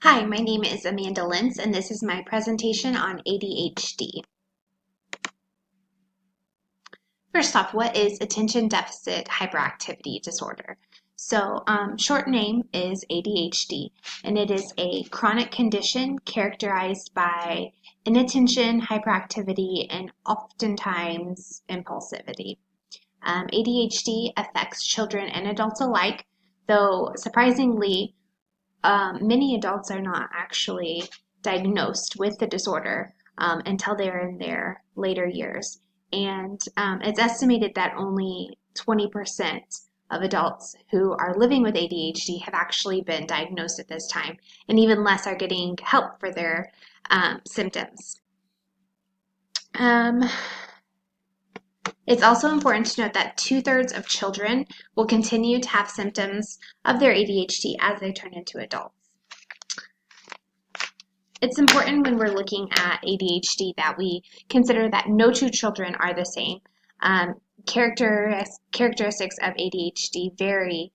Hi, my name is Amanda Lentz, and this is my presentation on ADHD. First off, what is attention deficit hyperactivity disorder? Short name is ADHD, and it is a chronic condition characterized by inattention, hyperactivity, and oftentimes impulsivity. ADHD affects children and adults alike, though surprisingly, many adults are not actually diagnosed with the disorder until they're in their later years. And it's estimated that only 20% of adults who are living with ADHD have actually been diagnosed at this time, and even less are getting help for their symptoms. It's also important to note that 2/3 of children will continue to have symptoms of their ADHD as they turn into adults. It's important when we're looking at ADHD that we consider that no two children are the same. Characteristics of ADHD vary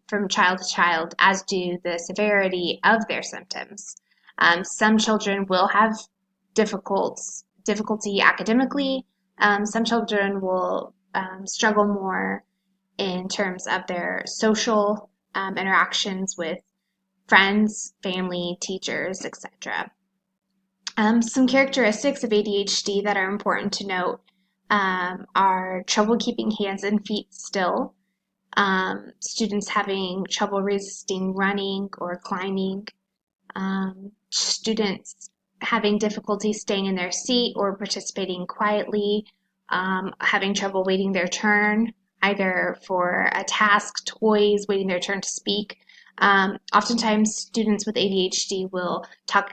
from child to child, as do the severity of their symptoms. Some children will have difficulty academically. Some children will struggle more in terms of their social interactions with friends, family, teachers, etc. Some characteristics of ADHD that are important to note are trouble keeping hands and feet still, students having trouble resisting running or climbing, students having difficulty staying in their seat or participating quietly, having trouble waiting their turn, either for a task, toys, waiting their turn to speak. Oftentimes, students with ADHD will talk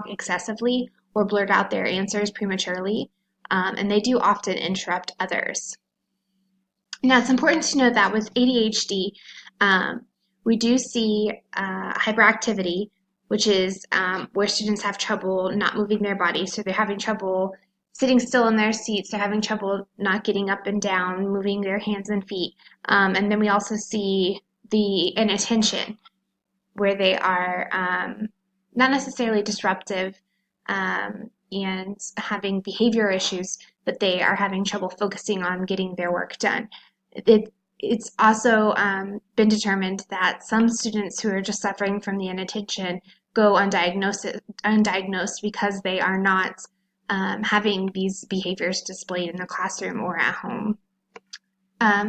excessively or blurt out their answers prematurely, and they do often interrupt others. Now, it's important to note that with ADHD, we do see hyperactivity, which is where students have trouble not moving their body. So they're having trouble sitting still in their seats, they're having trouble not getting up and down, moving their hands and feet. And then we also see the inattention, where they are not necessarily disruptive and having behavior issues, but they are having trouble focusing on getting their work done. It's also been determined that some students who are just suffering from the inattention go undiagnosed because they are not having these behaviors displayed in the classroom or at home.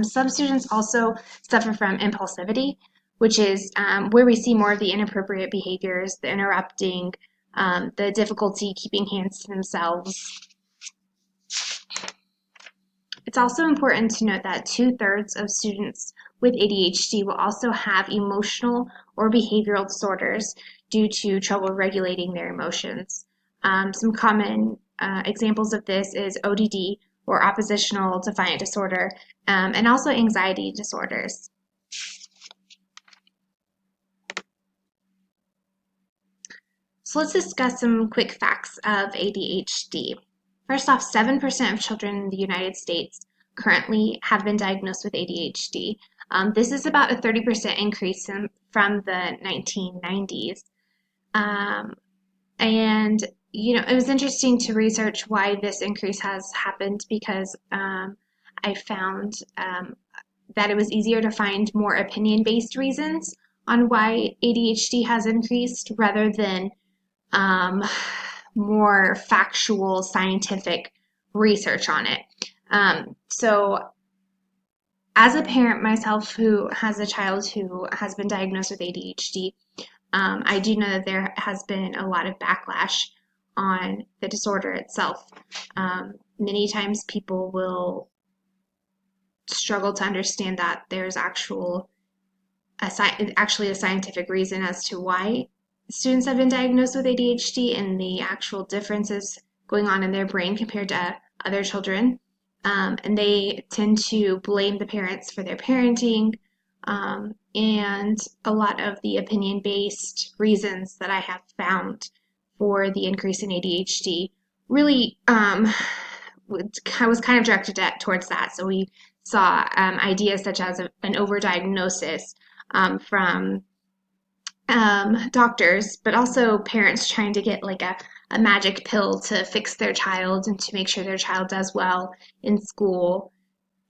Some students also suffer from impulsivity, which is where we see more of the inappropriate behaviors, the interrupting, the difficulty keeping hands to themselves. It's also important to note that 2/3 of students with ADHD will also have emotional or behavioral disorders due to trouble regulating their emotions. Some common examples of this is ODD, or oppositional defiant disorder, and also anxiety disorders. So let's discuss some quick facts of ADHD. First off, 7% of children in the United States currently have been diagnosed with ADHD. This is about a 30% increase from the 1990s. And it was interesting to research why this increase has happened, because I found that it was easier to find more opinion-based reasons on why ADHD has increased rather than more factual scientific research on it. So as a parent myself who has a child who has been diagnosed with ADHD, I do know that there has been a lot of backlash on the disorder itself. Many times people will struggle to understand that there's actually a scientific reason as to why students have been diagnosed with ADHD and the actual differences going on in their brain compared to other children. And they tend to blame the parents for their parenting, and a lot of the opinion-based reasons that I have found for the increase in ADHD really was kind of directed towards that. So we saw ideas such as an overdiagnosis from doctors, but also parents trying to get like a magic pill to fix their child and to make sure their child does well in school.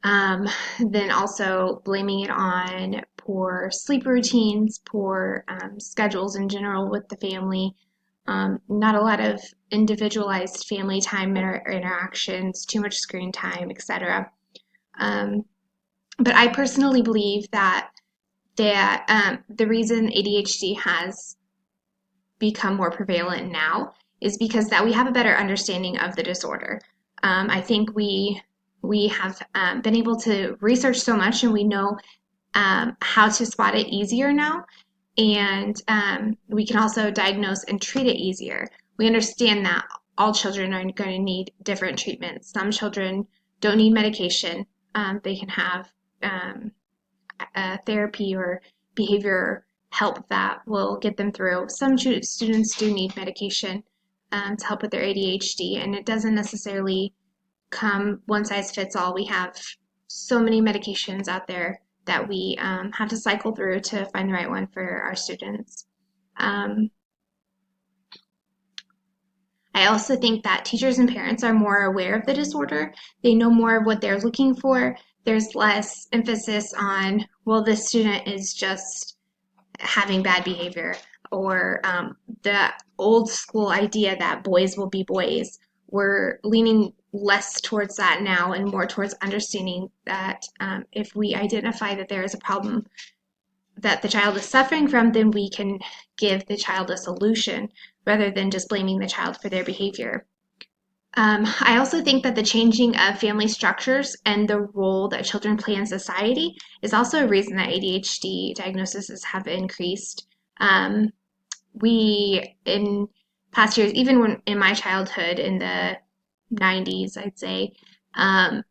Um, then also blaming it on poor sleep routines, poor schedules in general with the family, not a lot of individualized family time interactions, too much screen time, etc. Um, but I personally believe that the reason ADHD has become more prevalent now is because that we have a better understanding of the disorder. I think we have been able to research so much, and we know how to spot it easier now, and we can also diagnose and treat it easier. We understand that all children are going to need different treatments. Some children don't need medication. They can have um, therapy or behavior help that will get them through. Some students do need medication to help with their ADHD, and it doesn't necessarily come one size fits all. We have so many medications out there that we have to cycle through to find the right one for our students. Um, I also think that teachers and parents are more aware of the disorder. They know more of what they're looking for. There's less emphasis on, well, this student is just having bad behavior, or the old school idea that boys will be boys. We're leaning less towards that now and more towards understanding that if we identify that there is a problem that the child is suffering from, then we can give the child a solution rather than just blaming the child for their behavior. I also think that the changing of family structures and the role that children play in society is also a reason that ADHD diagnoses have increased. Um, we, in past years, even when in my childhood in the 90s, I'd say, um,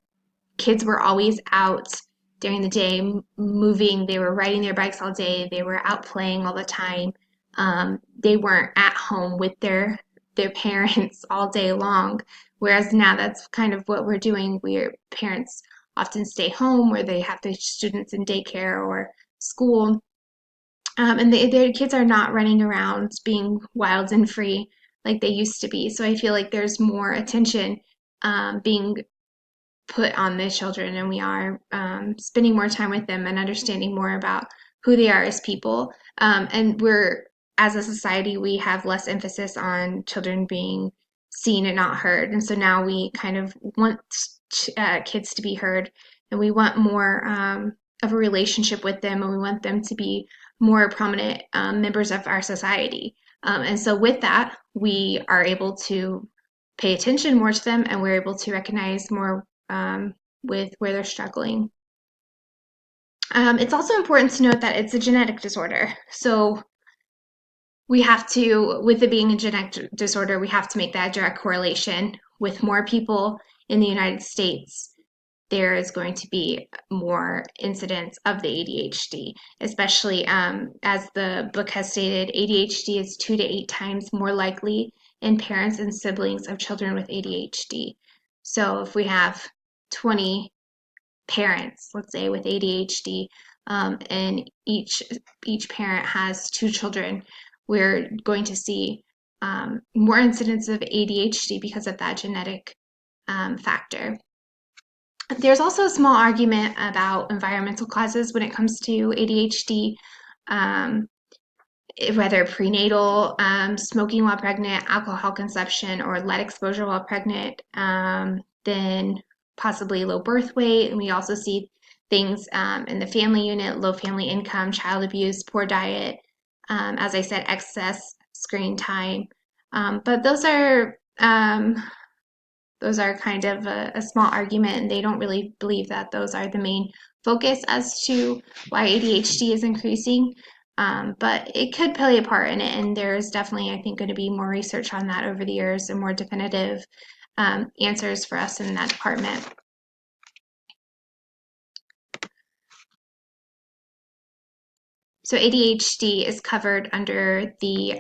kids were always out during the day moving. They were riding their bikes all day. They were out playing all the time. They weren't at home with their parents all day long. Whereas now that's kind of what we're doing. We're parents often stay home where they have their students in daycare or school. And their kids are not running around being wild and free like they used to be. So I feel like there's more attention being put on the children, and we are spending more time with them and understanding more about who they are as people. And we're, as a society, we have less emphasis on children being seen and not heard. And so now we kind of want kids to be heard, and we want more of a relationship with them, and we want them to be more prominent members of our society. And so with that, we are able to pay attention more to them, and we're able to recognize more with where they're struggling. It's also important to note that it's a genetic disorder. So we have to, with it being a genetic disorder, we have to make that direct correlation. With more people in the United States, there is going to be more incidence of the ADHD, especially as the book has stated, ADHD is 2 to 8 times more likely in parents and siblings of children with ADHD. So if we have 20 parents, let's say, with ADHD, and each parent has 2 children, we're going to see more incidence of ADHD because of that genetic factor. There's also a small argument about environmental causes when it comes to ADHD, um, whether prenatal, smoking while pregnant, alcohol consumption, or lead exposure while pregnant, then possibly low birth weight. And we also see things in the family unit, low family income, child abuse, poor diet, as I said, excess screen time. But those are kind of a small argument, and they don't really believe that those are the main focus as to why ADHD is increasing. But it could play a part in it, and there's definitely, I think, going to be more research on that over the years and more definitive answers for us in that department. So ADHD is covered under the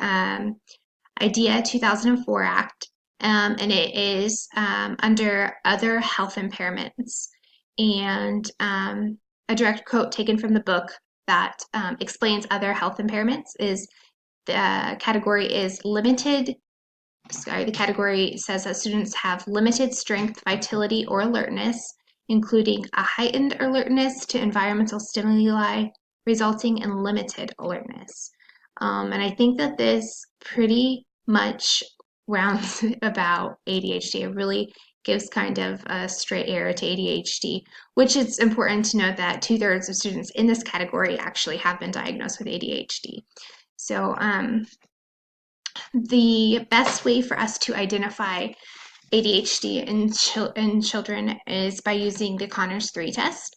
IDEA 2004 Act, and it is under other health impairments. And a direct quote taken from the book that explains other health impairments is the category is limited. Sorry, the category says that students have limited strength, vitality, or alertness, including a heightened alertness to environmental stimuli, resulting in limited alertness. And I think that this pretty much rounds about ADHD. It really gives kind of a straight arrow to ADHD, which is important to note that 2/3 of students in this category actually have been diagnosed with ADHD. So the best way for us to identify ADHD in children is by using the Conners 3 test.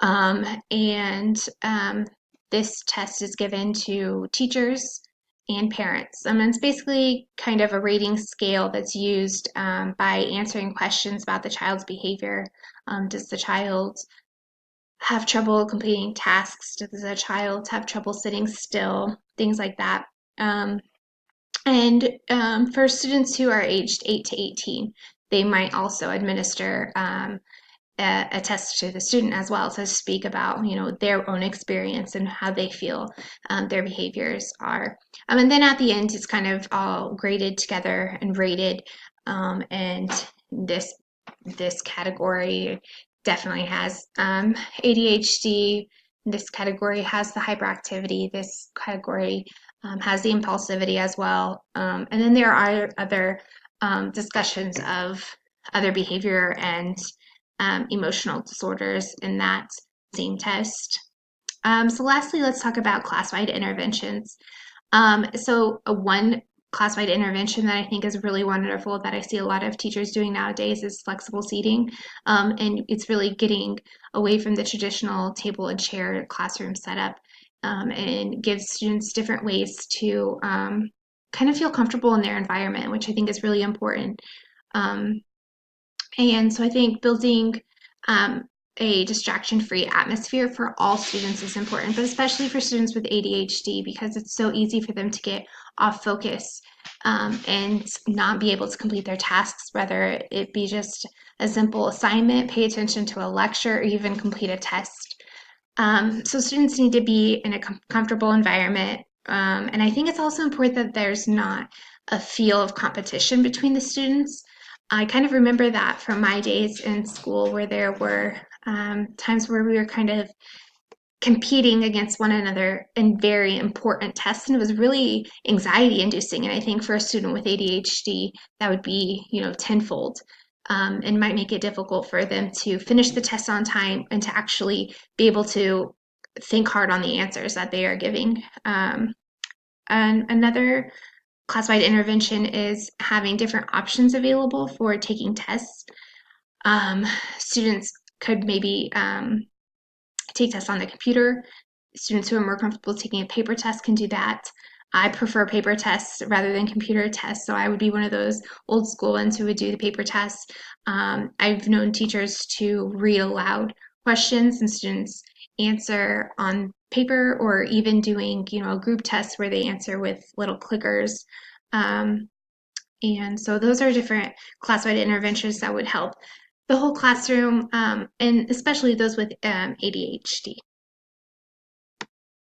And this test is given to teachers and parents. It's basically kind of a rating scale that's used by answering questions about the child's behavior. Does the child have trouble completing tasks? Does the child have trouble sitting still? Things like that. And for students who are aged 8 to 18, they might also administer a test to the student as well to speak about, their own experience and how they feel their behaviors are. And then at the end, it's kind of all graded together and rated. And this category definitely has ADHD. This category has the hyperactivity. This category has the impulsivity as well. And then there are other discussions of other behavior and emotional disorders in that same test. So lastly, let's talk about class-wide interventions. So one class-wide intervention that I think is really wonderful that I see a lot of teachers doing nowadays is flexible seating. And it's really getting away from the traditional table and chair classroom setup and gives students different ways to kind of feel comfortable in their environment, which I think is really important. And so I think building a distraction-free atmosphere for all students is important, but especially for students with ADHD because it's so easy for them to get off focus and not be able to complete their tasks, whether it be just a simple assignment, pay attention to a lecture, or even complete a test. So students need to be in a comfortable environment. And I think it's also important that there's not a feel of competition between the students. I kind of remember that from my days in school where there were times where we were kind of competing against one another in very important tests, and it was really anxiety inducing. And I think for a student with ADHD, that would be, tenfold. And might make it difficult for them to finish the test on time and to actually be able to think hard on the answers that they are giving. And another class-wide intervention is having different options available for taking tests. Students could maybe take tests on the computer. Students who are more comfortable taking a paper test can do that. I prefer paper tests rather than computer tests, so I would be one of those old school ones who would do the paper tests. I've known teachers to read aloud questions and students answer on paper, or even doing, a group test where they answer with little clickers. And so those are different class-wide interventions that would help the whole classroom, and especially those with ADHD.